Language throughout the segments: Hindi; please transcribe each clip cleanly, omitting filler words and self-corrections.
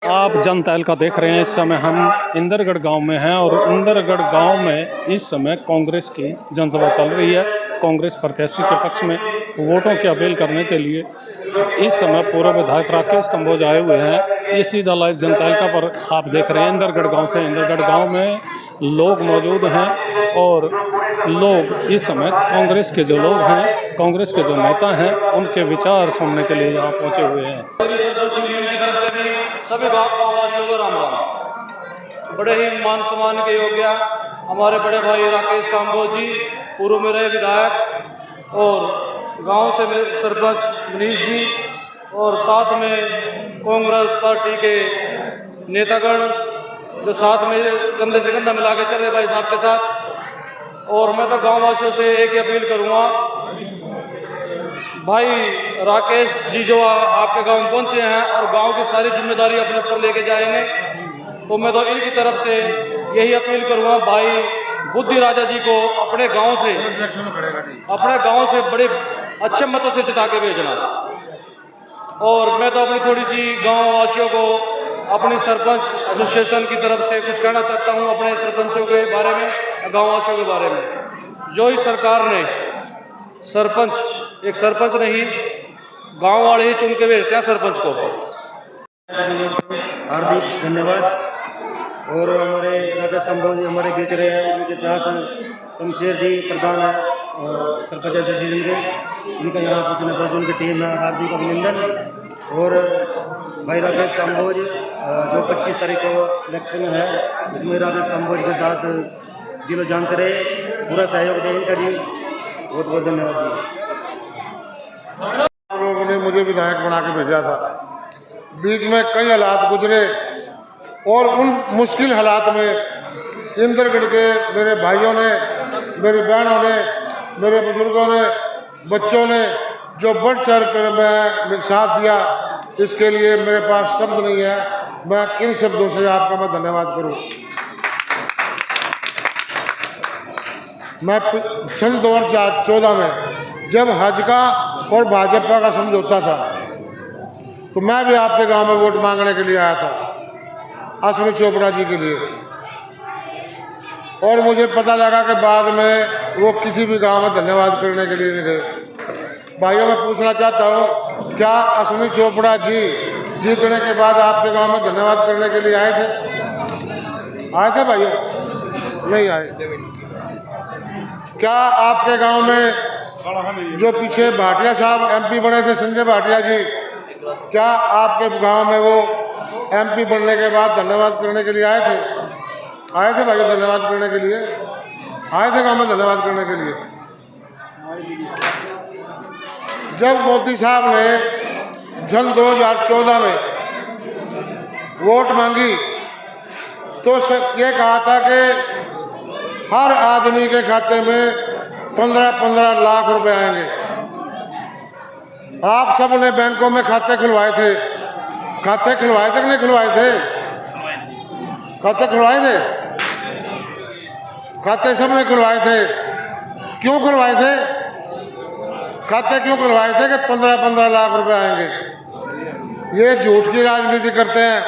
आप जनतैल का देख रहे हैं। इस समय हम इंदरगढ़ गांव में हैं और इंदरगढ़ गांव में इस समय कांग्रेस की जनसभा चल रही है। कांग्रेस प्रत्याशी के पक्ष में वोटों की अपील करने के लिए इस समय पूर्व विधायक राकेश कंबोज आए हुए हैं। ये सीधा लाइव जनतैल का पर आप देख रहे हैं इंदरगढ़ गांव से। इंदरगढ़ गांव में लोग मौजूद हैं और लोग इस समय कांग्रेस के जो लोग हैं, कांग्रेस के जो नेता हैं, उनके विचार सुनने के लिए यहाँ पहुँचे हुए हैं। सभी गाँववासियों को राम राम। बड़े ही मान सम्मान के योग्य हमारे बड़े भाई राकेश कंबोज जी, पूर्व में रहे विधायक, और गांव से सरपंच मनीष जी, और साथ में कांग्रेस पार्टी के नेतागण जो साथ में कंधे से कंधा मिला के चल रहे भाई साहब के साथ। और मैं तो गाँववासियों से एक ही अपील करूँगा, भाई राकेश जी जो आपके गांव में पहुंचे हैं और गांव की सारी जिम्मेदारी अपने ऊपर लेके जाएंगे, तो मैं तो इनकी तरफ से यही अपील करूंगा, भाई बुद्धि राजा जी को अपने गांव से बड़े अच्छे मतों से जिता के भेजना। और मैं तो अपनी थोड़ी सी गाँव वासियों को अपनी सरपंच एसोसिएशन की तरफ से कुछ कहना चाहता हूं, अपने सरपंचों के बारे में, गाँव वासियों के बारे में। जो इस सरकार ने एक सरपंच नहीं, गांव वाले ही चुन के भेजते हैं सरपंच को। हार्दिक धन्यवाद। और हमारे राकेश कंबोज जी हमारे बीच रहे हैं, उनके साथ शमशेर जी प्रधान है सरपंच एसोसिएशन के, उनका यहाँ पहुँचने पर उनकी टीम है, हार्दिक अभिनंदन। और भाई राकेश कंबोज जो 25 तारीख को इलेक्शन है, इसमें राकेश कंबोज के साथ दिलो जान से रहे, पूरा सहयोग दें इनका जी। बहुत बहुत धन्यवाद जी। लोगों ने मुझे विधायक बना के भेजा था, बीच में कई हालात गुजरे और उन मुश्किल हालात में इंदरगढ़ के मेरे भाइयों ने, मेरी बहनों ने, मेरे बुजुर्गों ने, बच्चों ने जो बढ़ चढ़ कर मैं साथ दिया, इसके लिए मेरे पास शब्द नहीं है। मैं किन शब्दों से आपका मैं धन्यवाद करूं। मैं सन 2014 में जब भाजपा और भाजपा का समझौता था, तो मैं भी आपके गांव में वोट मांगने के लिए आया था, अश्विनी चोपड़ा जी के लिए। और मुझे पता लगा कि बाद में वो किसी भी गांव में धन्यवाद करने के लिए नहीं गए। भाइयों, मैं पूछना चाहता हूं, क्या अश्विनी चोपड़ा जी जीतने के बाद आपके गांव में धन्यवाद करने के लिए आए थे? आए थे भाइयों? नहीं आए। क्या आपके गांव में जो पीछे भाटिया साहब एमपी बने थे, संजय भाटिया जी, क्या आपके गांव में वो एमपी बनने के बाद धन्यवाद करने के लिए आए थे? आए थे भाई धन्यवाद करने के लिए? आए थे गांव में धन्यवाद करने के लिए? जब मोदी साहब ने सन 2014 में वोट मांगी तो ये कहा था कि हर आदमी के खाते में 15-15 लाख रुपए आएंगे। आप सब ने बैंकों में खाते खुलवाए थे। खाते खुलवाए थे कि नहीं खुलवाए थे? खाते खुलवाए थे? खाते सब ने खुलवाए थे। क्यों खुलवाए थे? खाते क्यों खुलवाए थे कि 15-15 लाख रुपए आएंगे? ये झूठ की राजनीति करते हैं।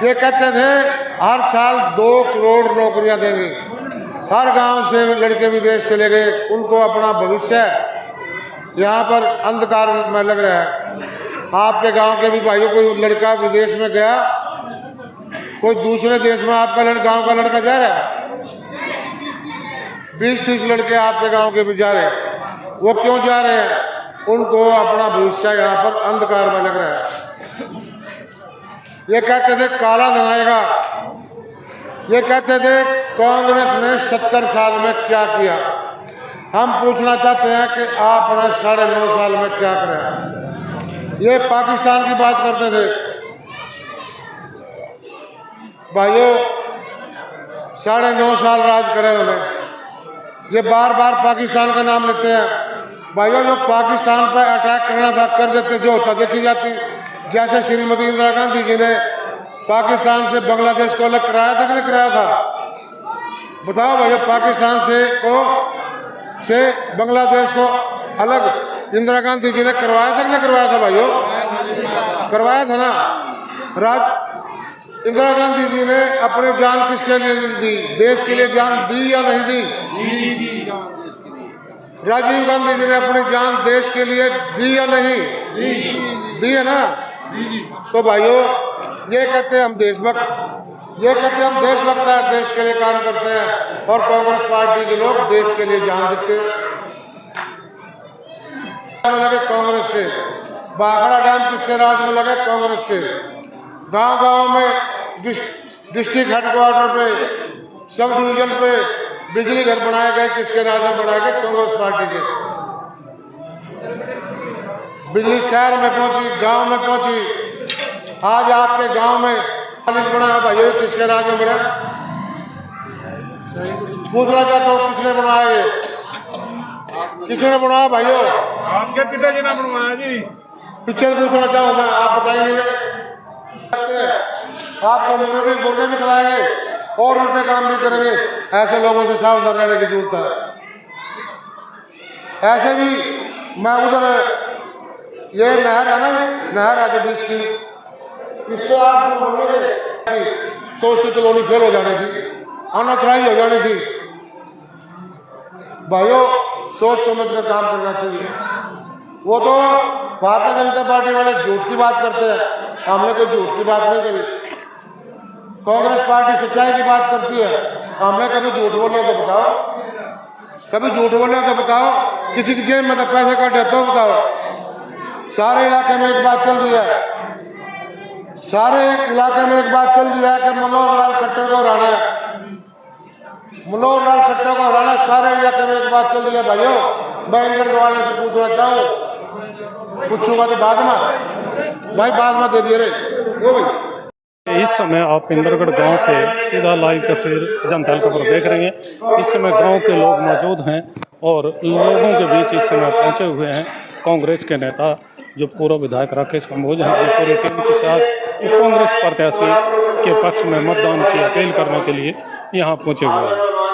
ये कहते थे हर साल 2 करोड़ नौकरियां देंगे। हर गांव से लड़के विदेश चले गए, उनको अपना भविष्य यहाँ पर अंधकार में लग रहा है। आपके गांव के भी भाइयों, कोई लड़का विदेश में गया, कोई दूसरे देश में आपका गांव का लड़का जा रहा है? 20-30 लड़के आपके गांव के भी जा रहे हैं। वो क्यों जा रहे हैं? उनको अपना भविष्य यहाँ पर अंधकार में लग रहा है। ये कहते थे काला धन आएगा। ये कहते थे कांग्रेस ने 70 साल में क्या किया। हम पूछना चाहते हैं कि आपने 9.5 साल में क्या करा। ये पाकिस्तान की बात करते थे। भाइयों, 9.5 साल राज करे उन्होंने। ये बार बार पाकिस्तान का नाम लेते हैं। भाइयों, जो पाकिस्तान पर अटैक करना था कर देते, जो होता देखी जाती। जैसे श्रीमती इंदिरा गांधी जी ने पाकिस्तान से बांग्लादेश को अलग कराया था कि नहीं कराया था? बताओ भाइयों, पाकिस्तान से बांग्लादेश को अलग इंदिरा गांधी जी ने करवाया था कि नहीं करवाया था? भाइयों, करवाया था ना। इंदिरा गांधी जी ने अपनी जान किसके लिए दी? देश के लिए जान दी या नहीं दी? राजीव गांधी जी ने अपनी जान देश के लिए दी या नहीं? दी है ना? तो भाइयों, ये कहते हैं हम देशभक्त, ये कहते हैं हम देशभक्त है, देश के लिए काम करते हैं, और कांग्रेस पार्टी के लोग देश के लिए जान देते हैं। लगे कांग्रेस के, भाखड़ा डैम किसके राज में लगे? कांग्रेस के। गांव-गांव में डिस्ट्रिक्ट हेडक्वार्टर पे, सब डिवीजन पे बिजली घर बनाए गए, किसके राज में बनाए गए? कांग्रेस पार्टी के। बिजली शहर में पहुंची, गांव में पहुंची। आज आपके गांव में कॉलेज बना है भाइयों, किसके राज में बना? पूछना चाहता हूँ, किसने बनाया ये? किसने बनाया भाइयों? आपके पिताजी ने बनवाया जी। पीछे पूछना चाहूँ मैं, आप बताइए। आपको मुर्गे भी खिलाएंगे और उल्टे काम भी करेंगे। ऐसे लोगों से सावधान रहने की जरूरत है। ऐसे भी मैं उधर, ये नहर है ना, नहर है जो बीच की, इसको आप तो उसकी कॉलोनी फेल हो जानी थी, अनऑथराइज हो जानी थी। भाइयों, सोच समझ कर काम करना चाहिए। वो तो भारतीय जनता पार्टी वाले झूठ की बात करते हैं, हमने कोई झूठ की बात नहीं करी। कांग्रेस पार्टी सच्चाई की बात करती है, हमने कभी झूठ बोले तो बताओ, कभी झूठ बोले तो बताओ, किसी की जेब में तो पैसे काटे तो बताओ। सारे इलाके में एक बात चल रही है, सारे इलाके में एक बात चल रही है कि मनोहर लाल खट्टर को हराना है, मनोहर लाल खट्टर को हराना। सारे इलाके में एक बात चल रही है भाइयों। मैं इंदर गवाले से पूछना चाहूँ, पूछूंगा तो बाद में भाई, बाद में दे दिए रे वो भाई। इस समय आप इंदरगढ़ गांव से सीधा लाइव तस्वीर जनता खबर देख रहे हैं। इस समय गांव के लोग मौजूद हैं और लोगों के बीच इस समय पहुंचे हुए हैं कांग्रेस के नेता, जो पूर्व विधायक राकेश कंबोज हैं, अपनी पूरी टीम के साथ कांग्रेस प्रत्याशी के पक्ष में मतदान की अपील करने के लिए यहाँ पहुंचे हुए हैं।